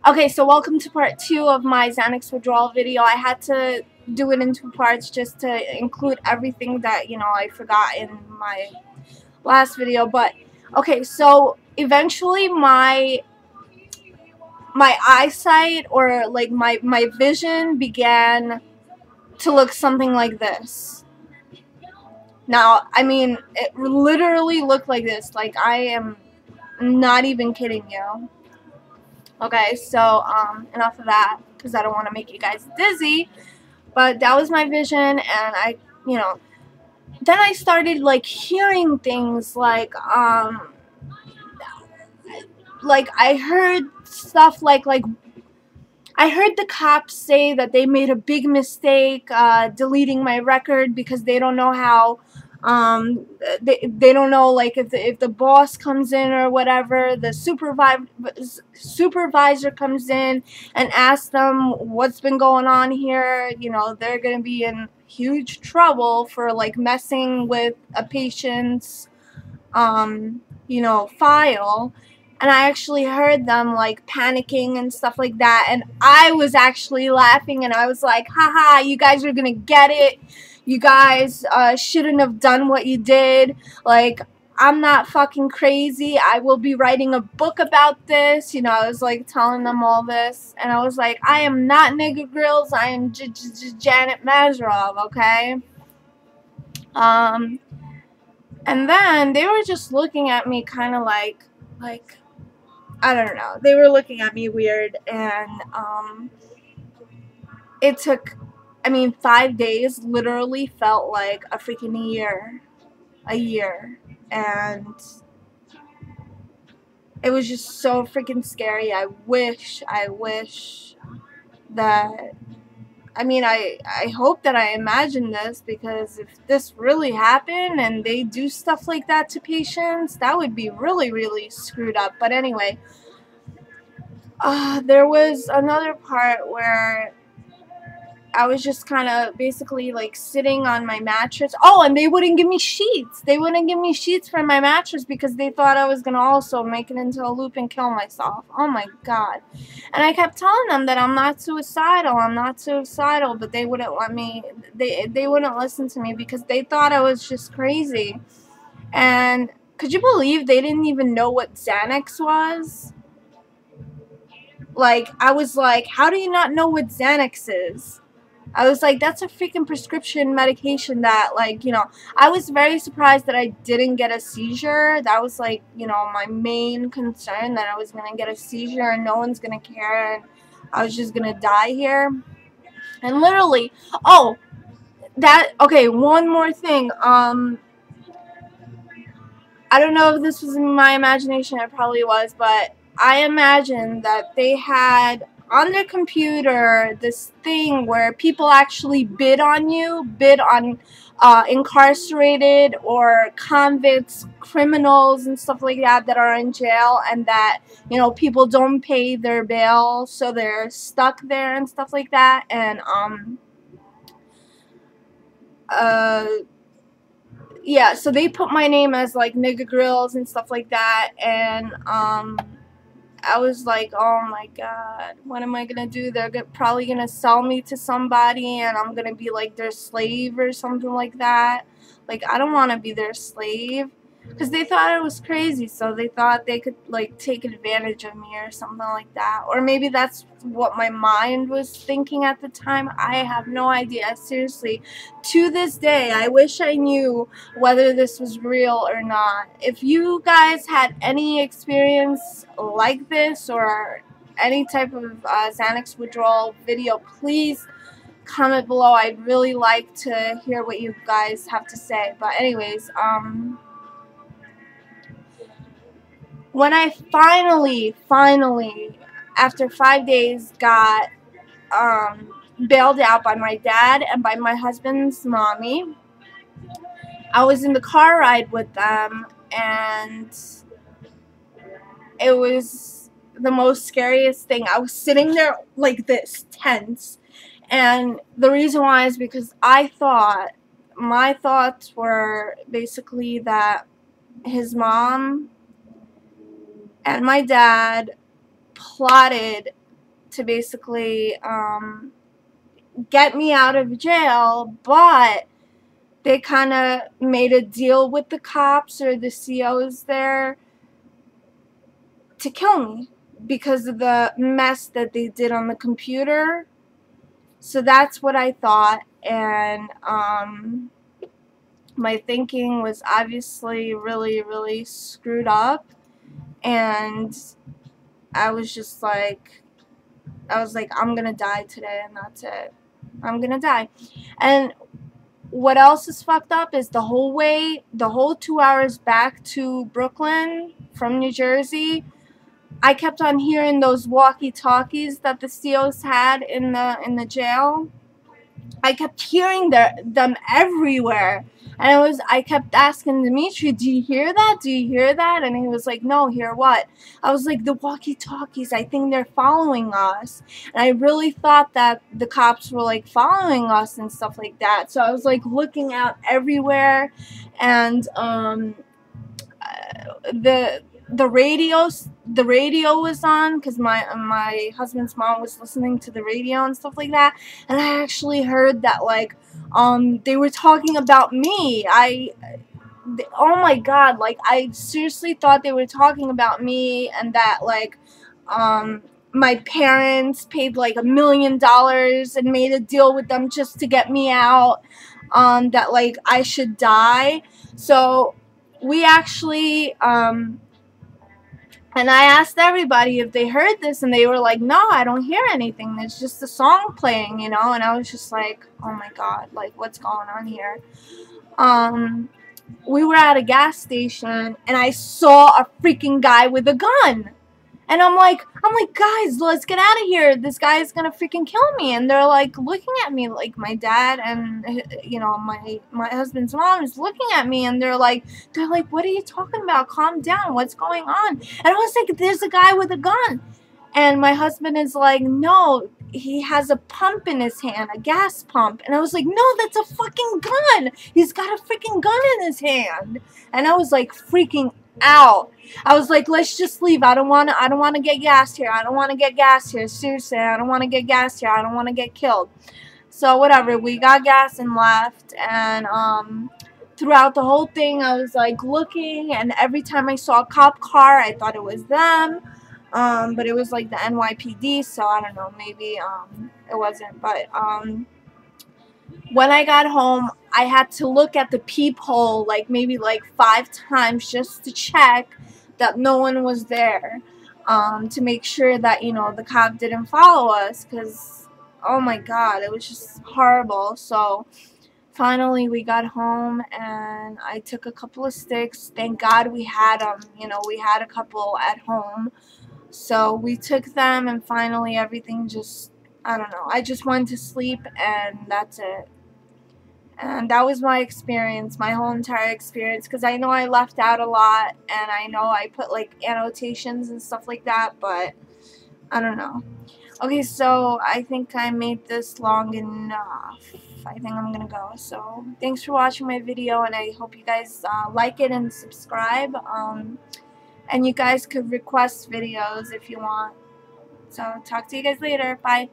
Okay, so welcome to part 2 of my Xanax withdrawal video. I had to do it in 2 parts just to include everything that, I forgot in my last video. But, okay, so eventually my eyesight, or like my vision, began to look something like this. Now, I mean, it literally looked like this. Like, I am not even kidding you. Okay, so enough of that, because I don't want to make you guys dizzy. But that was my vision, and then I started like hearing things like I heard stuff like I heard the cops say that they made a big mistake deleting my record because they don't know how. They don't know, like, if the boss comes in or whatever, the supervisor comes in and asks them what's been going on here, they're gonna be in huge trouble for like messing with a patient's file. And I actually heard them like panicking and stuff like that, and I was actually laughing, and I was like, haha, you guys are gonna get it. You guys shouldn't have done what you did. Like, I'm not fucking crazy. I will be writing a book about this. I was like telling them all this, and I was like, I am not Nigga Grills. I am Janet Mazurov, okay? And then they were just looking at me kind of like I don't know. They were looking at me weird, and it took, 5 days literally felt like a freaking year. And it was just so freaking scary. I wish that, I hope that I imagined this, because if this really happened and they do stuff like that to patients, that would be really, really screwed up. But anyway, there was another part where I was just kind of basically like sitting on my mattress. Oh, and they wouldn't give me sheets. They wouldn't give me sheets for my mattress because they thought I was going to also make it into a loop and kill myself. Oh my God. And I kept telling them that I'm not suicidal. I'm not suicidal, but they wouldn't let me. They wouldn't listen to me because they thought I was just crazy. And could you believe they didn't even know what Xanax was? Like, I was like, how do you not know what Xanax is? I was like, that's a freaking prescription medication that, like, I was very surprised that I didn't get a seizure. That was, like, my main concern, that I was going to get a seizure and no one's going to care and I was just going to die here. And literally, okay, one more thing. I don't know if this was in my imagination, it probably was, but I imagined that they had on their computer this thing where people actually bid on incarcerated or convicts, criminals and stuff like that are in jail, and that people don't pay their bail, so they're stuck there and stuff like that. And yeah, so they put my name as like Nigga Grills and stuff like that, and I was like, oh my God, what am I gonna do? They're probably gonna sell me to somebody and I'm gonna be like their slave or something like that. Like, I don't want to be their slave, because they thought I was crazy, so they thought they could like take advantage of me or something like that. Or maybe that's what my mind was thinking at the time. I have no idea. Seriously, to this day, I wish I knew whether this was real or not. If you guys had any experience like this or any type of Xanax withdrawal video, please comment below. I'd really like to hear what you guys have to say. But anyways, when I finally, after 5 days, got bailed out by my dad and by my husband's mommy, I was in the car ride with them, and it was the most scariest thing. I was sitting there like this, tense, and the reason why is because my thoughts were basically that his mom and my dad plotted to basically get me out of jail, but they kind of made a deal with the cops or the COs there to kill me because of the mess that they did on the computer. So that's what I thought, and my thinking was obviously really, really screwed up, and I was like, I'm gonna die today, and that's it. I'm gonna die. And what else is fucked up is the whole 2 hours back to Brooklyn from New Jersey, I kept on hearing those walkie-talkies that the COs had in the jail. I kept hearing them everywhere. And I kept asking Dimitri, do you hear that? Do you hear that? And he was like, no, hear what? I was like, the walkie-talkies, I think they're following us. And I really thought that the cops were like following us and stuff like that. So I was like looking out everywhere, and the radio was on because my husband's mom was listening to the radio and stuff like that, and I actually heard that like they were talking about me. Oh my god, like I seriously thought they were talking about me, and that like my parents paid like $1 million and made a deal with them just to get me out, that like I should die. So we actually and I asked everybody if they heard this, and they were like, no, I don't hear anything. There's just a song playing, you know? And I was just like, oh my god, like, what's going on here? We were at a gas station, and I saw a freaking guy with a gun. And I'm like, guys, let's get out of here. This guy is gonna freaking kill me. And they're like looking at me, like my dad and, you know, my husband's mom is looking at me, and they're like, what are you talking about? Calm down. What's going on? And I was like, there's a guy with a gun. And my husband is like, no, he has a pump in his hand, a gas pump. And I was like, no, that's a fucking gun. He's got a freaking gun in his hand. And I was like freaking out. I was like, let's just leave. I don't want to get gassed here. I don't want to get gassed here. Seriously, I don't want to get gassed here. I don't want to get killed. So whatever, we got gas and left. And throughout the whole thing, I was like looking, and every time I saw a cop car, I thought it was them. But it was like the NYPD, so I don't know, maybe it wasn't. But when I got home, I had to look at the peephole like maybe like 5 times just to check that no one was there, to make sure that, you know, the cop didn't follow us, because oh my god, it was just horrible. So finally we got home, and I took a couple of sticks. Thank God we had them, you know, we had a couple at home. So we took them, and finally everything just, I don't know, I just went to sleep, and that's it. And that was my experience, my whole entire experience, because I know I left out a lot, and I know I put like annotations and stuff like that, but I don't know. Okay, so I think I made this long enough. I think I'm gonna go. So thanks for watching my video, and I hope you guys like it and subscribe. And you guys could request videos if you want. So talk to you guys later. Bye.